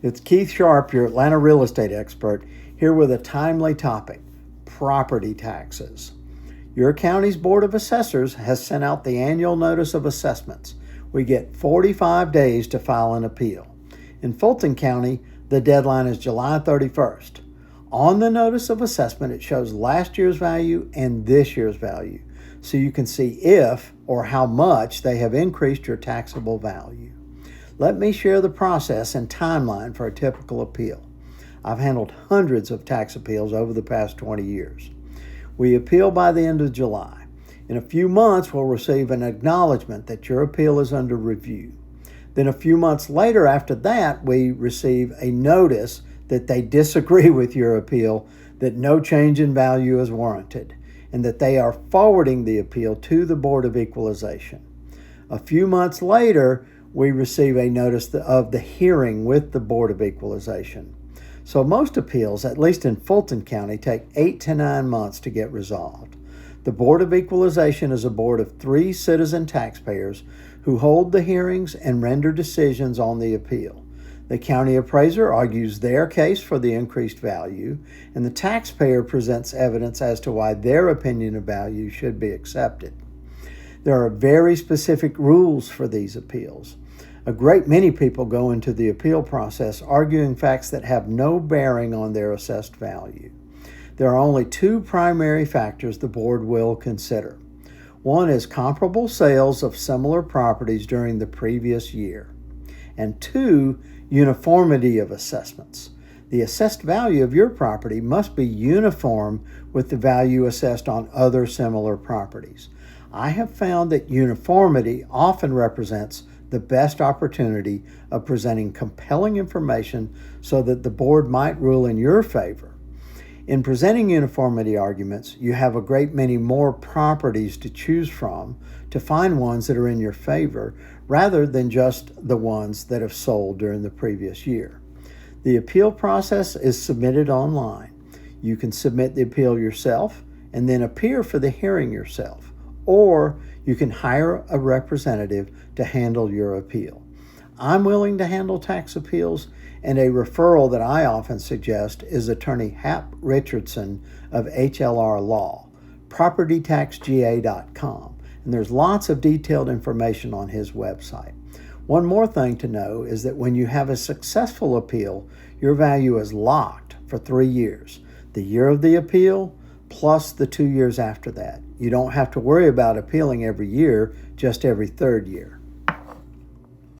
It's Keith Sharp, your Atlanta real estate expert, here with a timely topic: property taxes. Your county's Board of Assessors has sent out the annual notice of assessments. We get 45 days to file an appeal. In Fulton County, the deadline is July 31st. On the notice of assessment, it shows last year's value and this year's value, so you can see if or how much they have increased your taxable value. Let me share the process and timeline for a typical appeal. I've handled hundreds of tax appeals over the past 20 years. We appeal by the end of July. In a few months, we'll receive an acknowledgement that your appeal is under review. Then a few months later after that, we receive a notice that they disagree with your appeal, that no change in value is warranted, and that they are forwarding the appeal to the Board of Equalization. A few months later, we receive a notice of the hearing with the Board of Equalization. So most appeals, at least in Fulton County, take 8 to 9 months to get resolved. The Board of Equalization is a board of 3 citizen taxpayers who hold the hearings and render decisions on the appeal. The county appraiser argues their case for the increased value, and the taxpayer presents evidence as to why their opinion of value should be accepted. There are very specific rules for these appeals. A great many people go into the appeal process arguing facts that have no bearing on their assessed value. There are only 2 primary factors the board will consider. One is comparable sales of similar properties during the previous year, and 2, uniformity of assessments. The assessed value of your property must be uniform with the value assessed on other similar properties. I have found that uniformity often represents the best opportunity of presenting compelling information so that the board might rule in your favor. In presenting uniformity arguments, you have a great many more properties to choose from to find ones that are in your favor, rather than just the ones that have sold during the previous year. The appeal process is submitted online. You can submit the appeal yourself and then appear for the hearing yourself, or you can hire a representative to handle your appeal. I'm willing to handle tax appeals, and a referral that I often suggest is Attorney Hap Richardson of HLR Law, propertytaxga.com. And there's lots of detailed information on his website. One more thing to know is that when you have a successful appeal, your value is locked for 3 years. The year of the appeal plus the 2 years after that. You don't have to worry about appealing every year, just every 3rd year.